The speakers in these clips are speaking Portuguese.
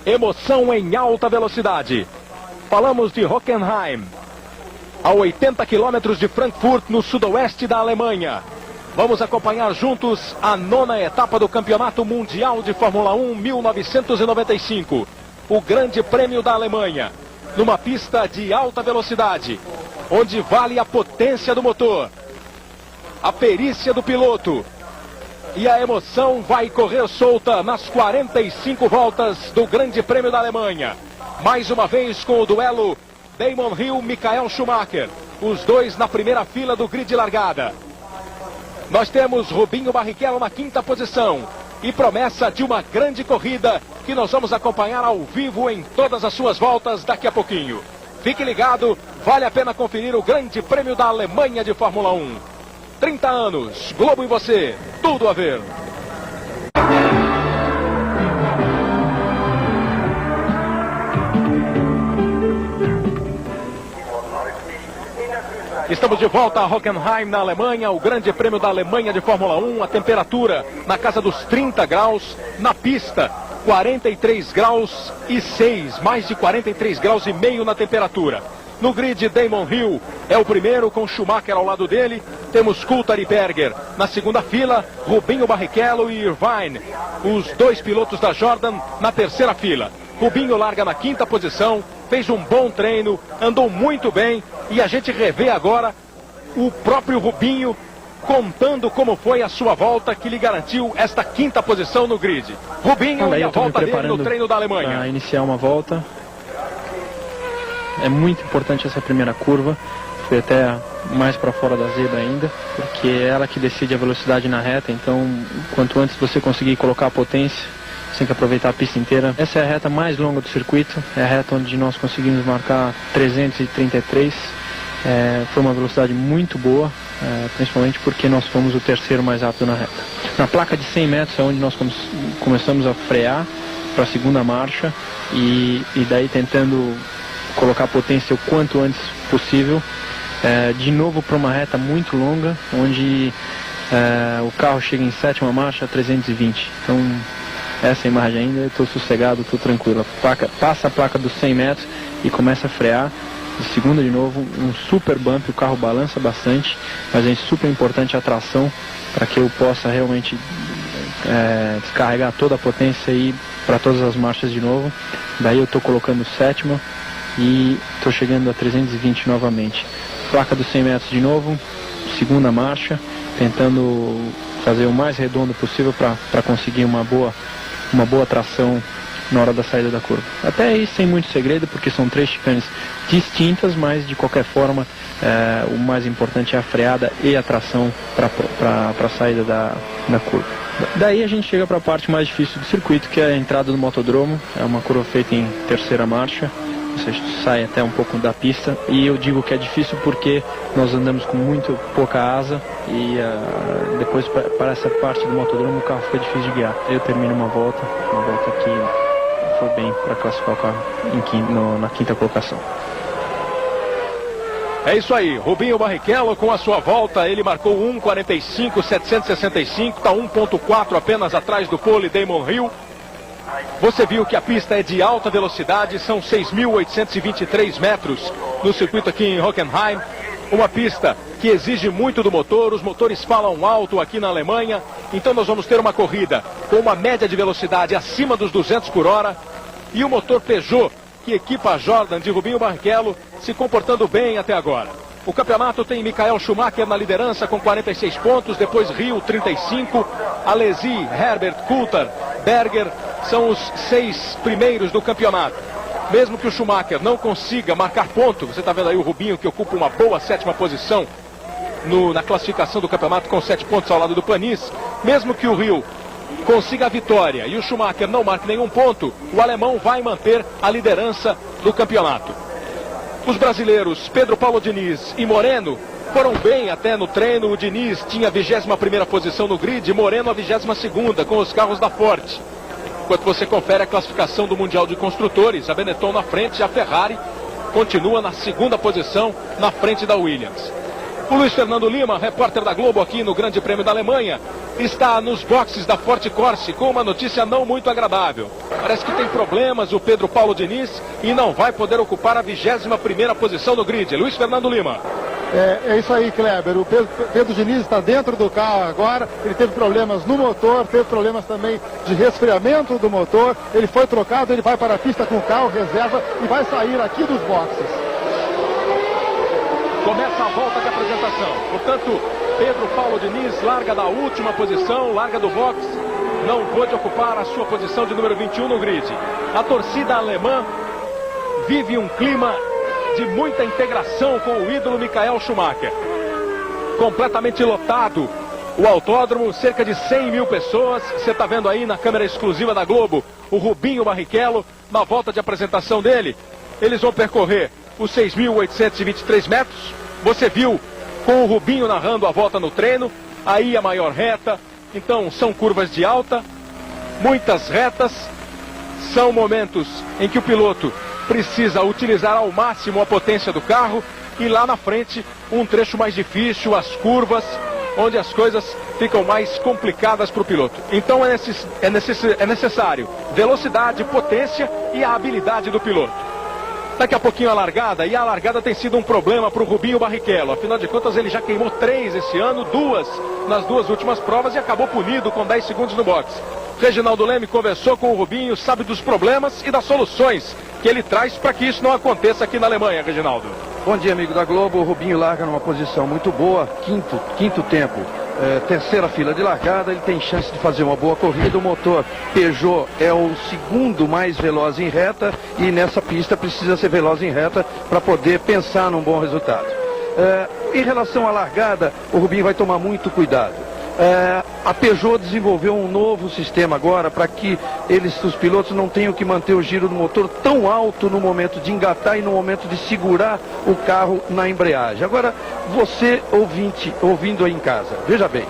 Emoção em alta velocidade. Falamos de Hockenheim, a 80 quilômetros de Frankfurt, no sudoeste da Alemanha. Vamos acompanhar juntos a 9ª etapa do Campeonato Mundial de Fórmula 1 1995. O Grande Prêmio da Alemanha, numa pista de alta velocidade, onde vale a potência do motor, a perícia do piloto. E a emoção vai correr solta nas 45 voltas do Grande Prêmio da Alemanha. Mais uma vez com o duelo Damon Hill, Michael Schumacher. Os dois na primeira fila do grid de largada. Nós temos Rubinho Barrichello na 5ª posição. E promessa de uma grande corrida que nós vamos acompanhar ao vivo em todas as suas voltas daqui a pouquinho. Fique ligado, vale a pena conferir o Grande Prêmio da Alemanha de Fórmula 1. 30 anos, Globo e você, tudo a ver. Estamos de volta a Hockenheim, na Alemanha, o Grande Prêmio da Alemanha de Fórmula 1. A temperatura na casa dos 30 graus, na pista 43 graus e 6, mais de 43 graus e meio na temperatura. No grid, Damon Hill é o primeiro, com Schumacher ao lado dele. Temos Coulthard e Berger na segunda fila, Rubinho Barrichello e Irvine, os dois pilotos da Jordan, na terceira fila. Rubinho larga na 5ª posição, fez um bom treino, andou muito bem, e a gente revê agora o próprio Rubinho contando como foi a sua volta que lhe garantiu esta 5ª posição no grid. Rubinho e a volta dele no treino da Alemanha. Para iniciar uma volta. É muito importante essa primeira curva. Foi até mais para fora da zebra ainda, porque é ela que decide a velocidade na reta. Então, quanto antes você conseguir colocar a potência, você tem que aproveitar a pista inteira. Essa é a reta mais longa do circuito. É a reta onde nós conseguimos marcar 333. Foi uma velocidade muito boa, principalmente porque nós fomos o terceiro mais rápido na reta. Na placa de 100 metros é onde nós começamos a frear para a segunda marcha, e daí tentando colocar a potência o quanto antes possível, de novo para uma reta muito longa, onde o carro chega em 7ª marcha a 320. Então, essa imagem ainda, eu estou sossegado, estou tranquilo. Passa a placa dos 100 metros e começa a frear. De segunda de novo, um super bump, o carro balança bastante, mas é super importante a tração para que eu possa realmente descarregar toda a potência e ir para todas as marchas de novo. Daí eu estou colocando 7ª e estou chegando a 320 novamente. Placa dos 100 metros de novo, segunda marcha, tentando fazer o mais redondo possível para conseguir uma boa tração na hora da saída da curva. Até aí sem muito segredo, porque são 3 chicanes distintas, mas de qualquer forma o mais importante é a freada e a tração para a saída da curva. Daí a gente chega para a parte mais difícil do circuito, que é a entrada do motodromo. É uma curva feita em terceira marcha. Você sai até um pouco da pista, e eu digo que é difícil porque nós andamos com muito pouca asa, e depois para essa parte do motodromo o carro fica difícil de guiar. Eu termino uma volta que foi bem para classificar o carro na 5ª colocação. É isso aí, Rubinho Barrichello com a sua volta, ele marcou 1:45.765, está 1.4 apenas atrás do pole Damon Hill. Você viu que a pista é de alta velocidade, são 6.823 metros no circuito aqui em Hockenheim. Uma pista que exige muito do motor, os motores falam alto aqui na Alemanha. Então nós vamos ter uma corrida com uma média de velocidade acima dos 200 por hora. E o motor Peugeot, que equipa a Jordan de Rubinho Barrichello, se comportando bem até agora. O campeonato tem Michael Schumacher na liderança com 46 pontos, depois Hill 35, Alesi, Herbert, Coulthard, Berger são os 6 primeiros do campeonato. Mesmo que o Schumacher não consiga marcar ponto, você está vendo aí o Rubinho que ocupa uma boa 7ª posição na classificação do campeonato com 7 pontos ao lado do Panis. Mesmo que o Hill consiga a vitória e o Schumacher não marque nenhum ponto, o alemão vai manter a liderança do campeonato. Os brasileiros Pedro Paulo Diniz e Moreno foram bem até no treino. O Diniz tinha a 21ª posição no grid, Moreno a 22ª com os carros da Ford. Enquanto você confere a classificação do Mundial de Construtores, a Benetton na frente, a Ferrari continua na 2ª posição, na frente da Williams. O Luiz Fernando Lima, repórter da Globo aqui no Grande Prêmio da Alemanha, está nos boxes da Forte Corse com uma notícia não muito agradável. Parece que tem problemas o Pedro Paulo Diniz e não vai poder ocupar a 21ª posição no grid. Luiz Fernando Lima. É isso aí, Kleber. O Pedro Diniz está dentro do carro agora. Ele teve problemas no motor, teve problemas também de resfriamento do motor. Ele foi trocado, ele vai para a pista com o carro reserva e vai sair aqui dos boxes. Começa a volta de apresentação. Portanto, Pedro Paulo Diniz larga da última posição, larga do box. Não pôde ocupar a sua posição de número 21 no grid. A torcida alemã vive um clima de muita integração com o ídolo Michael Schumacher. Completamente lotado o autódromo, cerca de 100 mil pessoas. Você está vendo aí na câmera exclusiva da Globo o Rubinho Barrichello na volta de apresentação dele. Eles vão percorrer os 6.823 metros. Você viu com o Rubinho narrando a volta no treino. Aí a maior reta. Então são curvas de alta, muitas retas. São momentos em que o piloto precisa utilizar ao máximo a potência do carro. E lá na frente, um trecho mais difícil, as curvas, onde as coisas ficam mais complicadas para o piloto. Então é necessário velocidade, potência e a habilidade do piloto. Daqui a pouquinho a largada, e a largada tem sido um problema para o Rubinho Barrichello. Afinal de contas, ele já queimou 3 esse ano, 2 nas 2 últimas provas e acabou punido com 10 segundos no boxe. Reginaldo Leme conversou com o Rubinho, sabe dos problemas e das soluções que ele traz para que isso não aconteça aqui na Alemanha, Reginaldo. Bom dia, amigo da Globo. O Rubinho larga numa posição muito boa, quinto tempo. Terceira fila de largada, ele tem chance de fazer uma boa corrida. O motor Peugeot é o segundo mais veloz em reta e nessa pista precisa ser veloz em reta para poder pensar num bom resultado. Em relação à largada, o Rubinho vai tomar muito cuidado. A Peugeot desenvolveu um novo sistema agora para que os pilotos não tenham que manter o giro do motor tão alto no momento de engatar e no momento de segurar o carro na embreagem. Agora, você ouvinte, ouvindo aí em casa, veja bem,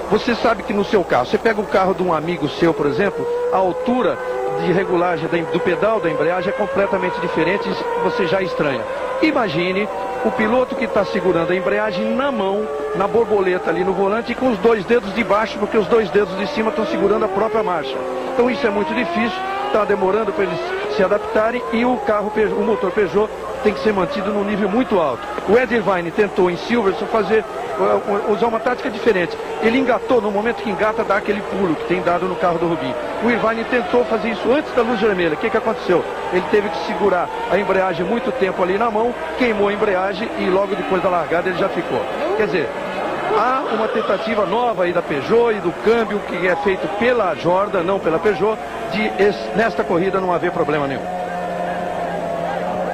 você sabe que no seu carro, você pega o carro de um amigo seu, por exemplo, a altura de regulagem do pedal da embreagem é completamente diferente, você já estranha. Imagine o piloto que está segurando a embreagem na mão, na borboleta ali no volante e com os 2 dedos de baixo, porque os 2 dedos de cima estão segurando a própria marcha. Então isso é muito difícil, está demorando para eles se adaptarem e o motor Peugeot tem que ser mantido num nível muito alto. O Ed Irvine tentou em Silverstone usar uma tática diferente. Ele engatou, no momento que engata, dá aquele pulo que tem dado no carro do Rubinho. O Irvine tentou fazer isso antes da luz vermelha. O que aconteceu? Ele teve que segurar a embreagem muito tempo ali na mão, queimou a embreagem e logo depois da largada ele já ficou. Quer dizer, há uma tentativa nova aí da Peugeot e do câmbio que é feito pela Jordan, não pela Peugeot, de nesta corrida não haver problema nenhum.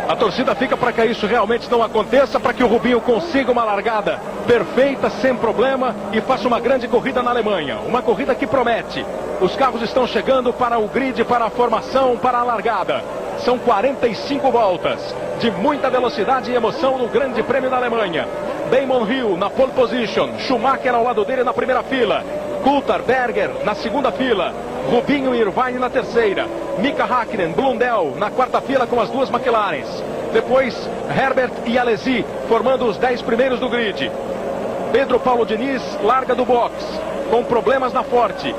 A torcida fica para que isso realmente não aconteça, para que o Rubinho consiga uma largada perfeita, sem problema, e faça uma grande corrida na Alemanha. Uma corrida que promete. Os carros estão chegando para o grid, para a formação, para a largada. São 45 voltas de muita velocidade e emoção no Grande Prêmio da Alemanha. Damon Hill na pole position, Schumacher ao lado dele na primeira fila, Coulthard, Berger na segunda fila, Rubinho e Irvine na terceira, Mika Häkkinen, Blundell na quarta fila com as 2 McLarens. Depois Herbert e Alesi formando os 10 primeiros do grid. Pedro Paulo Diniz larga do box com problemas na Forte.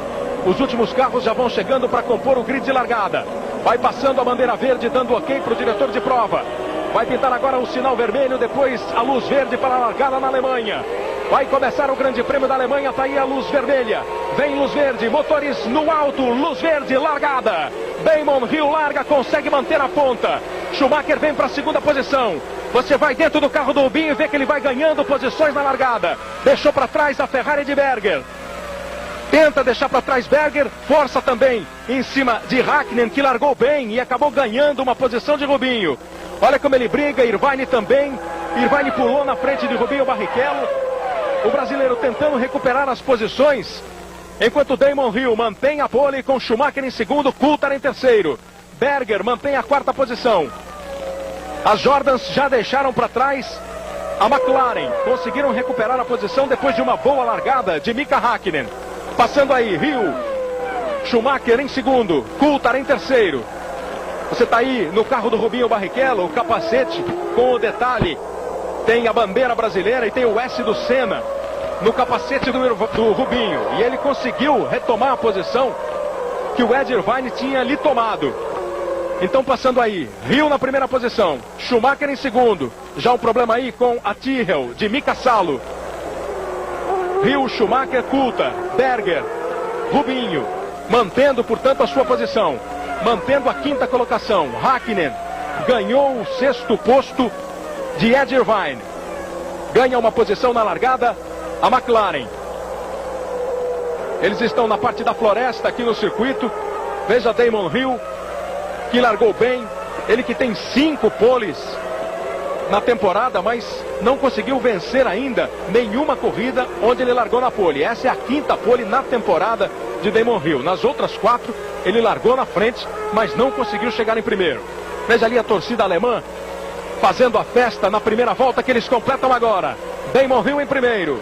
Os últimos carros já vão chegando para compor o grid de largada. Vai passando a bandeira verde, dando ok para o diretor de prova. Vai pintar agora o sinal vermelho, depois a luz verde para a largada na Alemanha. Vai começar o Grande Prêmio da Alemanha, tá aí a luz vermelha. Vem luz verde, motores no alto, luz verde, largada. Damon Hill larga, consegue manter a ponta. Schumacher vem para a segunda posição. Você vai dentro do carro do Rubinho e vê que ele vai ganhando posições na largada. Deixou para trás a Ferrari de Berger. Tenta deixar para trás Berger, força também em cima de Häkkinen, que largou bem e acabou ganhando uma posição de Rubinho. Olha como ele briga, Irvine também. Irvine pulou na frente de Rubinho Barrichello. O brasileiro tentando recuperar as posições, enquanto Damon Hill mantém a pole com Schumacher em segundo, Coulthard em terceiro. Berger mantém a quarta posição. As Jordans já deixaram para trás a McLaren. Conseguiram recuperar a posição depois de uma boa largada de Mika Häkkinen. Passando aí, Hill, Schumacher em segundo, Coulthard em terceiro. Você está aí no carro do Rubinho Barrichello, o capacete com o detalhe tem a bandeira brasileira e tem o S do Senna no capacete do Rubinho. E ele conseguiu retomar a posição que o Ed Irvine tinha ali tomado. Então passando aí, Hill na primeira posição, Schumacher em segundo. Já um problema aí com a Tyrrell de Mika Salo. Hill, Schumacher, Coulthard, Berger, Rubinho, mantendo portanto a sua posição, mantendo a quinta colocação. Hakkinen ganhou o sexto posto de Ed Irvine. Ganha uma posição na largada a McLaren. Eles estão na parte da floresta aqui no circuito. Veja Damon Hill, que largou bem. Ele que tem 5 poles na temporada, mas não conseguiu vencer ainda nenhuma corrida onde ele largou na pole. Essa é a quinta pole na temporada de Damon Hill. Nas outras 4, ele largou na frente, mas não conseguiu chegar em primeiro. Veja ali a torcida alemã fazendo a festa na primeira volta que eles completam agora. Damon Hill em primeiro.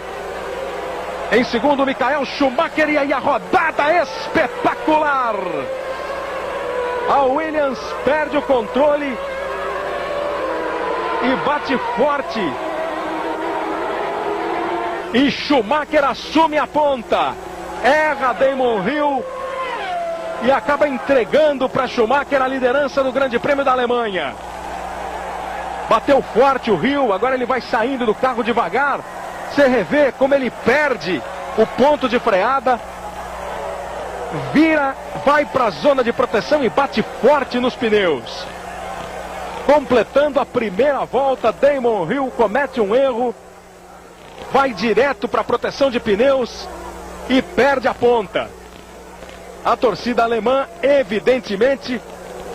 Em segundo, Michael Schumacher. E aí a rodada espetacular. A Williams perde o controle e bate forte. E Schumacher assume a ponta. Erra Damon Hill e acaba entregando para Schumacher a liderança do Grande Prêmio da Alemanha. Bateu forte o Hill, agora ele vai saindo do carro devagar. Você revê como ele perde o ponto de freada. Vira, vai para a zona de proteção e bate forte nos pneus. Completando a primeira volta, Damon Hill comete um erro. Vai direto para a proteção de pneus e perde a ponta. A torcida alemã, evidentemente,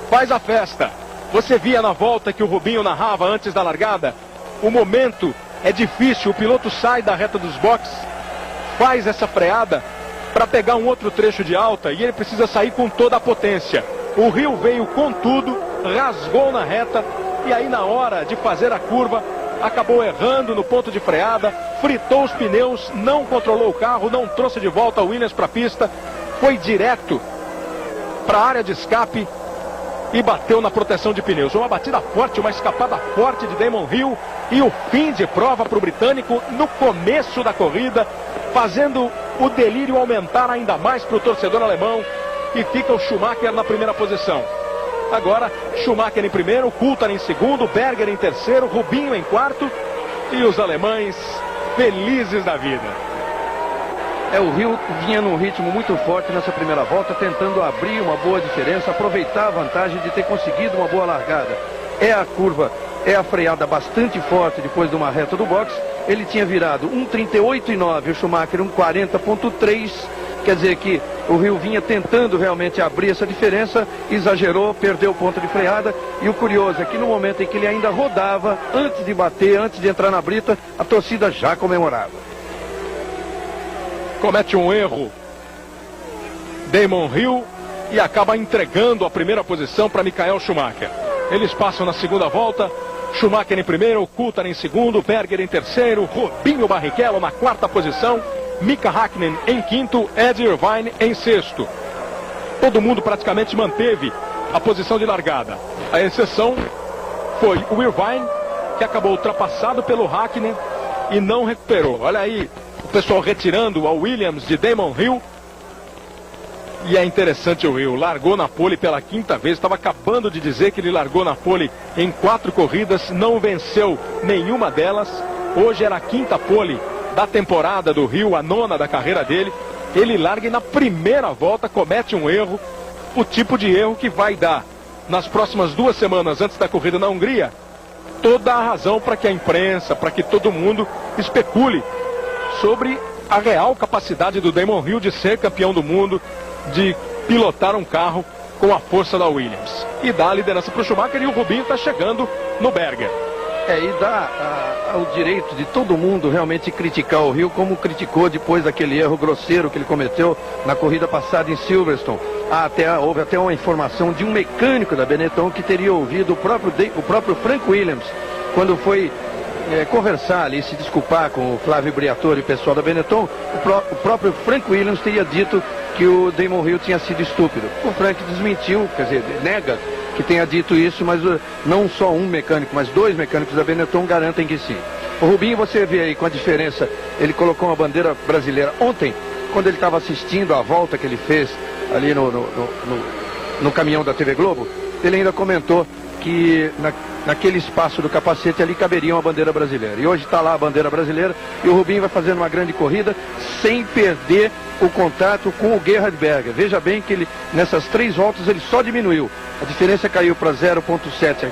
faz a festa. Você via na volta que o Rubinho narrava antes da largada. O momento é difícil, o piloto sai da reta dos boxes, faz essa freada para pegar um outro trecho de alta e ele precisa sair com toda a potência. O Hill veio com tudo, rasgou na reta e aí na hora de fazer a curva acabou errando no ponto de freada, fritou os pneus, não controlou o carro, não trouxe de volta a Williams para a pista, foi direto para a área de escape e bateu na proteção de pneus. Uma batida forte, uma escapada forte de Damon Hill e o fim de prova para o britânico no começo da corrida, fazendo o delírio aumentar ainda mais para o torcedor alemão, e fica o Schumacher na primeira posição. Agora Schumacher em primeiro, Coulthard em segundo, Berger em terceiro, Rubinho em quarto e os alemães felizes da vida. O Hill vinha num ritmo muito forte nessa primeira volta, tentando abrir uma boa diferença, aproveitar a vantagem de ter conseguido uma boa largada. É a curva, é a freada bastante forte depois de uma reta do box. Ele tinha virado 1,38,9, o Schumacher 1,40,3. Quer dizer que o Hill vinha tentando realmente abrir essa diferença, exagerou, perdeu o ponto de freada. E o curioso é que no momento em que ele ainda rodava, antes de bater, antes de entrar na brita, a torcida já comemorava. Comete um erro Damon Hill e acaba entregando a primeira posição para Michael Schumacher. Eles passam na segunda volta, Schumacher em primeiro, Coulthard em segundo, Berger em terceiro, Rubinho Barrichello na quarta posição, Mika Hakkinen em quinto, Ed Irvine em sexto. Todo mundo praticamente manteve a posição de largada. A exceção foi o Irvine, que acabou ultrapassado pelo Hakkinen e não recuperou. Olha aí o pessoal retirando a Williams de Damon Hill. E é interessante, o Hill largou na pole pela quinta vez. Estava acabando de dizer que ele largou na pole em 4 corridas, não venceu nenhuma delas. Hoje era a quinta pole da temporada do Hill, a 9ª da carreira dele. Ele larga e na primeira volta comete um erro, o tipo de erro que vai dar nas próximas 2 semanas antes da corrida na Hungria toda a razão para que a imprensa, para que todo mundo especule sobre a real capacidade do Damon Hill de ser campeão do mundo, de pilotar um carro com a força da Williams. E dá a liderança para o Schumacher e o Rubinho está chegando no Berger. E dá o direito de todo mundo realmente criticar o Hill, como criticou depois daquele erro grosseiro que ele cometeu na corrida passada em Silverstone. Houve até uma informação de um mecânico da Benetton que teria ouvido o próprio Frank Williams, quando foi conversar ali, se desculpar com o Flávio Briatore e o pessoal da Benetton. O próprio Frank Williams teria dito que o Damon Hill tinha sido estúpido. O Frank desmentiu, quer dizer, nega que tenha dito isso, mas não só um mecânico, mas 2 mecânicos da Benetton garantem que sim. O Rubinho, você vê aí com a diferença, ele colocou uma bandeira brasileira ontem, quando ele estava assistindo a volta que ele fez ali no caminhão da TV Globo, ele ainda comentou que naquele espaço do capacete ali caberia uma bandeira brasileira. E hoje está lá a bandeira brasileira e o Rubinho vai fazendo uma grande corrida sem perder o contato com o Gerhard Berger. Veja bem que ele, nessas 3 voltas, ele só diminuiu. A diferença caiu para 0,7.